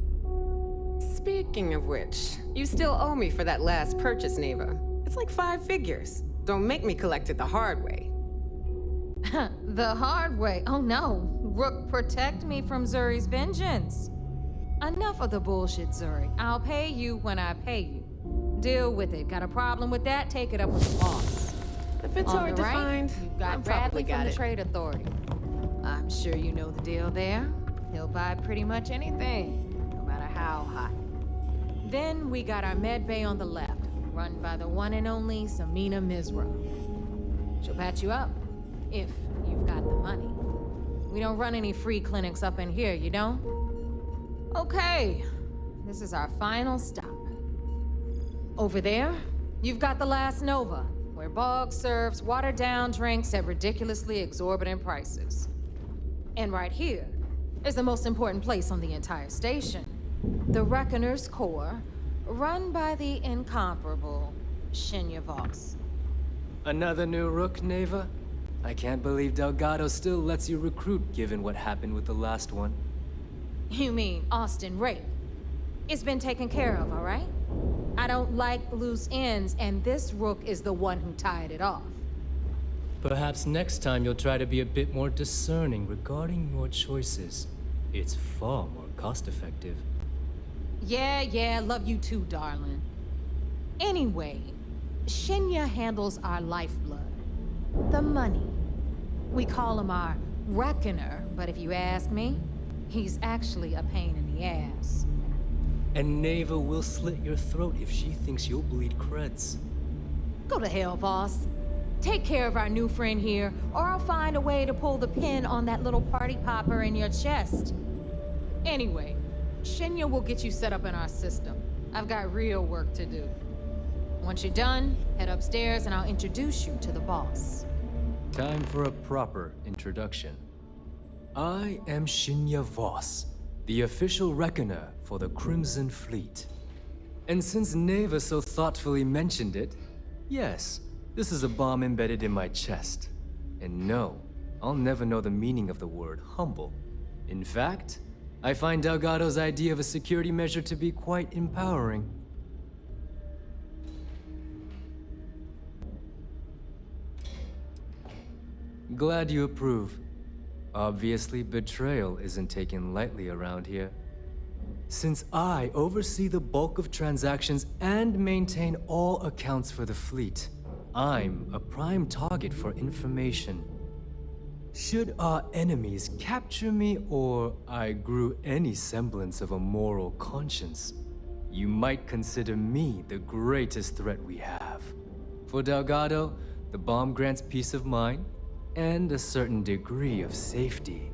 Speaking of which, you still owe me for that last purchase, Neva. It's like 5 figures. Don't make me collect it the hard way. The hard way? Oh no. Rook, protect me from Zuri's vengeance. Enough of the bullshit, Zuri. I'll pay you when I pay you. Deal with it. Got a problem with that? Take it up with the boss. If it's hard to find, you've got Bradley from the Trade Authority. I'm sure you know the deal there. He'll buy pretty much anything, no matter how hot. Then we got our med bay on the left, run by the one and only Samina Mizra. She'll patch you up, if you've got the money. We don't run any free clinics up in here, you know? Okay, this is our final stop. Over there, you've got the Last Nova, where Bog serves watered-down drinks at ridiculously exorbitant prices. And right here is the most important place on the entire station, the Reckoner's Core, run by the incomparable Shinya Voss. Another new rook, Neva? I can't believe Delgado still lets you recruit given what happened with the last one. You mean Austin Rape? It's been taken care of, all right? I don't like loose ends, and this rook is the one who tied it off. Perhaps next time you'll try to be a bit more discerning regarding your choices. It's far more cost-effective. Yeah, love you too, darling. Anyway, Shinya handles our lifeblood. The money. We call him our Reckoner, but if you ask me, he's actually a pain in the ass. And Neva will slit your throat if she thinks you'll bleed creds. Go to hell, boss. Take care of our new friend here, or I'll find a way to pull the pin on that little party popper in your chest. Anyway, Shinya will get you set up in our system. I've got real work to do. Once you're done, head upstairs and I'll introduce you to the boss. Time for a proper introduction. I am Shinya Voss, the official reckoner for the Crimson Fleet. And since Neva so thoughtfully mentioned it, yes, this is a bomb embedded in my chest. And no, I'll never know the meaning of the word humble. In fact, I find Delgado's idea of a security measure to be quite empowering. Glad you approve. Obviously, betrayal isn't taken lightly around here. Since I oversee the bulk of transactions and maintain all accounts for the fleet, I'm a prime target for information. Should our enemies capture me or I grew any semblance of a moral conscience, you might consider me the greatest threat we have. For Delgado, the bomb grants peace of mind and a certain degree of safety.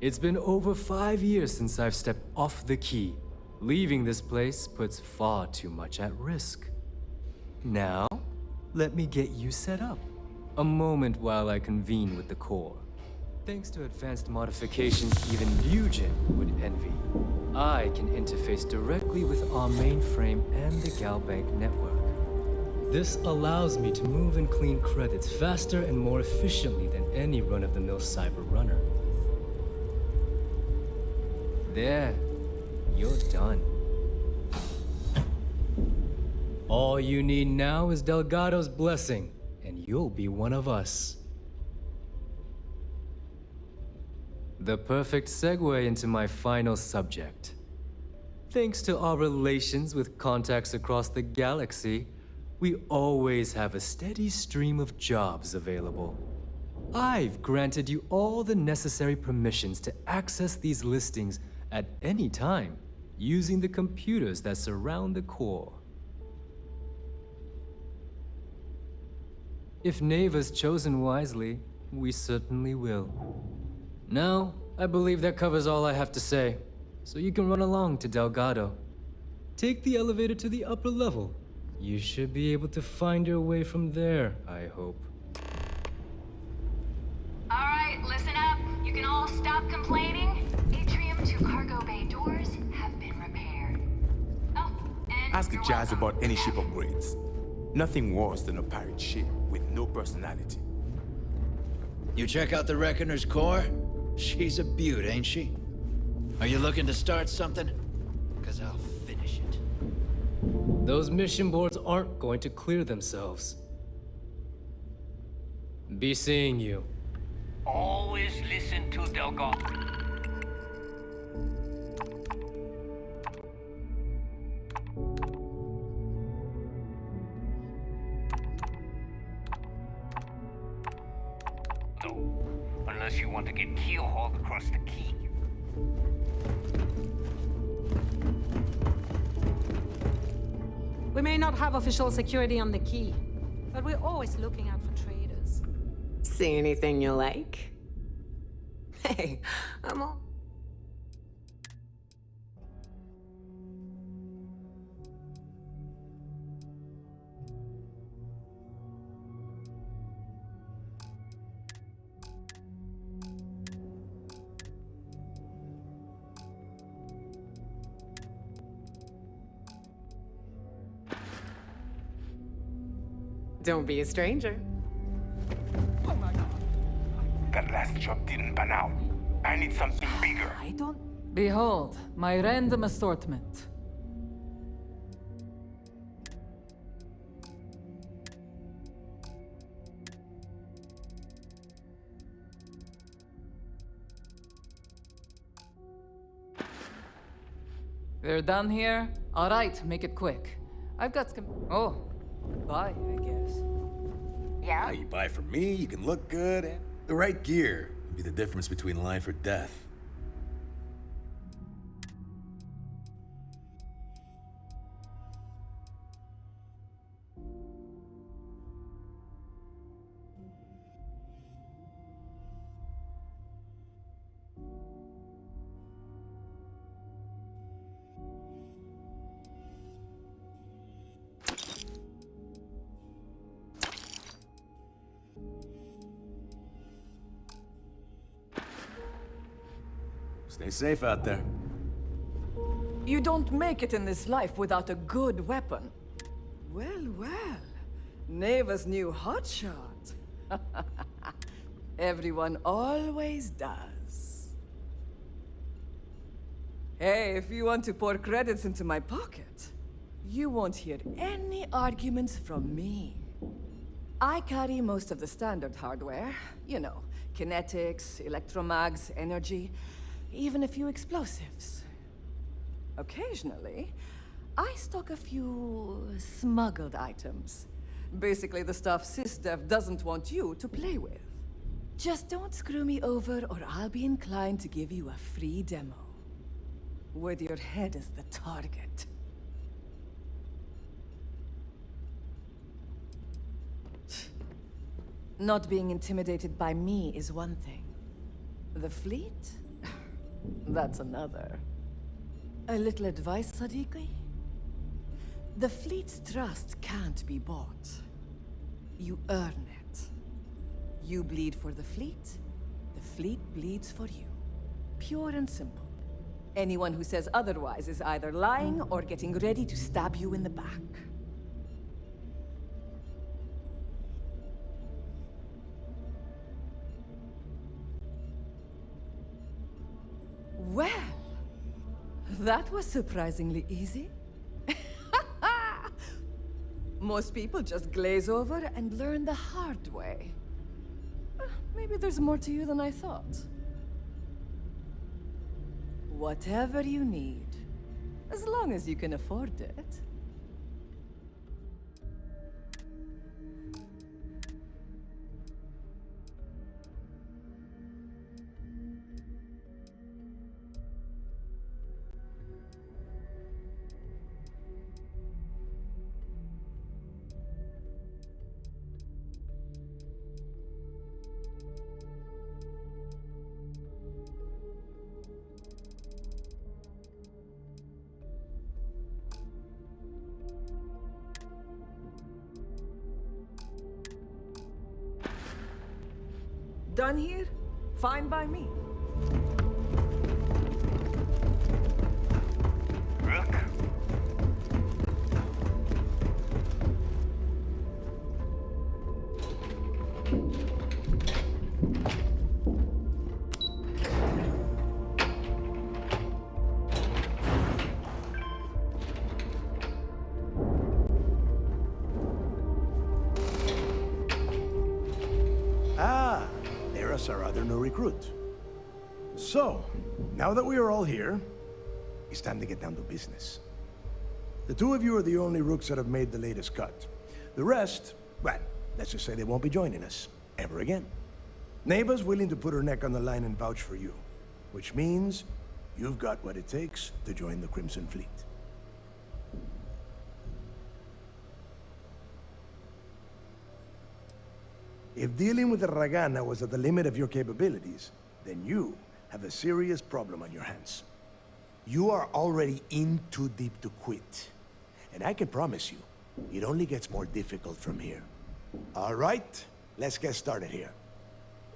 It's been over 5 years since I've stepped off the key. Leaving this place puts far too much at risk. Now, let me get you set up. A moment while I convene with the core. Thanks to advanced modifications even Ryujin would envy, I can interface directly with our mainframe and the Galbank network. This allows me to move and clean credits faster and more efficiently than any run-of-the-mill cyber runner. There, you're done. All you need now is Delgado's blessing, and you'll be one of us. The perfect segue into my final subject. Thanks to our relations with contacts across the galaxy, we always have a steady stream of jobs available. I've granted you all the necessary permissions to access these listings at any time, using the computers that surround the core. If Neva's chosen wisely, we certainly will. Now, I believe that covers all I have to say, so you can run along to Delgado. Take the elevator to the upper level. You should be able to find your way from there, I hope. All right, listen up. You can all stop complaining. Atrium to cargo bay doors have been repaired. Oh, and Ask the Jazz about any ship upgrades. Nothing worse than a pirate ship with no personality. You check out the Reckoner's core? She's a beaut, ain't she? Are you looking to start something? 'Cause I'll finish it. Those mission boards aren't going to clear themselves. Be seeing you. Always listen to Delgado. No, unless you want to get keel-hauled across the key. We may not have official security on the key, But we're always looking out for traders. See anything you like? Hey, I'm all... Don't be a stranger. That last job didn't pan out. I need something bigger. I don't... Behold, my random assortment. We're done here? All right, make it quick. I've got some... Oh, bye, I guess. Yeah, you buy from me, you can look good, and the right gear would be the difference between life or death. Stay safe out there. You don't make it in this life without a good weapon. Well, well. Neva's new hotshot. Everyone always does. Hey, if you want to pour credits into my pocket, you won't hear any arguments from me. I carry most of the standard hardware. You know, kinetics, electromags, energy, even a few explosives. Occasionally, I stock a few smuggled items. Basically the stuff SysDev doesn't want you to play with. Just don't screw me over or I'll be inclined to give you a free demo. With your head as the target. Not being intimidated by me is one thing. The fleet? That's another. A little advice, Sadiqi? The fleet's trust can't be bought. You earn it. You bleed for the fleet bleeds for you. Pure and simple. Anyone who says otherwise is either lying or getting ready to stab you in the back. Well, that was surprisingly easy. Most people just glaze over and learn the hard way. Maybe there's more to you than I thought. Whatever you need, as long as you can afford it. Done here? Fine by me. Rook? Ah, there's our other new recruit. So, now that we are all here, it's time to get down to business. The two of you are the only rooks that have made the latest cut. The rest, well, let's just say they won't be joining us ever again. Neva's willing to put her neck on the line and vouch for you, which means you've got what it takes to join the Crimson Fleet. If dealing with the Ragana was at the limit of your capabilities, then you have a serious problem on your hands. You are already in too deep to quit. And I can promise you, it only gets more difficult from here. All right, let's get started here.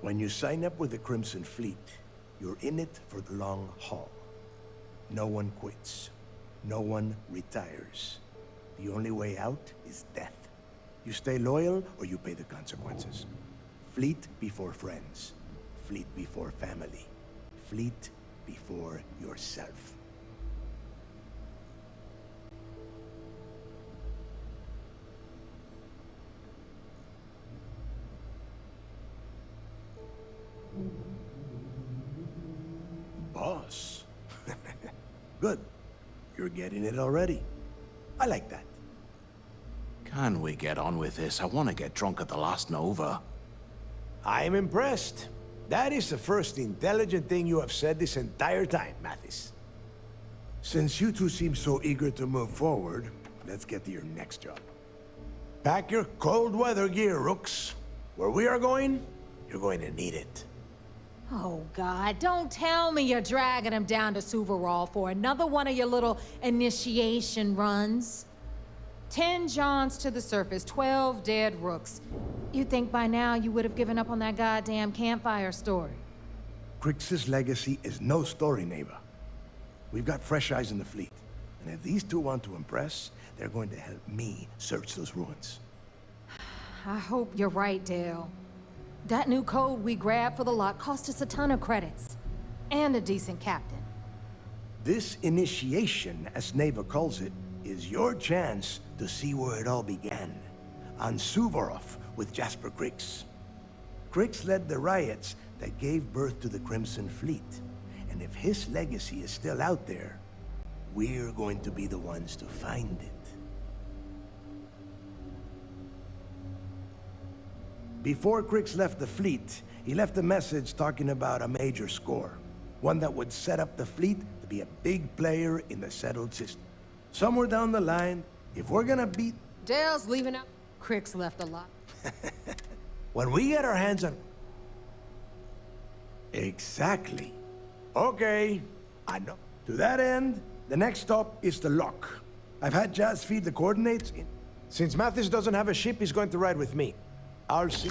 When you sign up with the Crimson Fleet, you're in it for the long haul. No one quits. No one retires. The only way out is death. You stay loyal or you pay the consequences. Fleet before friends. Fleet before family. Fleet before yourself. Boss. Good. You're getting it already. I like that. Can we get on with this? I want to get drunk at the last Nova. I'm impressed. That is the first intelligent thing you have said this entire time, Mathis. Since you two seem so eager to move forward, let's get to your next job. Pack your cold weather gear, Rooks. Where we are going, you're going to need it. Oh, God, don't tell me you're dragging him down to Suvarall for another one of your little initiation runs. 10 Johns to the surface, 12 dead Rooks. You'd think by now you would have given up on that goddamn campfire story. Crix's legacy is no story, Neva. We've got fresh eyes in the fleet. And if these two want to impress, they're going to help me search those ruins. I hope you're right, Dale. That new code we grabbed for the lot cost us a ton of credits. And a decent captain. This initiation, as Neva calls it, is your chance to see where it all began. On Suvorov with Jasper Crix. Crix led the riots that gave birth to the Crimson Fleet. And if his legacy is still out there, we're going to be the ones to find it. Before Crix left the fleet, he left a message talking about a major score. One that would set up the fleet to be a big player in the settled system. Somewhere down the line, if we're gonna beat... Dale's leaving out. Crix left a lot. When we get our hands on... Exactly. Okay, I know. To that end, the next stop is the lock. I've had Jazz feed the coordinates in. Since Mathis doesn't have a ship, he's going to ride with me. I'll see.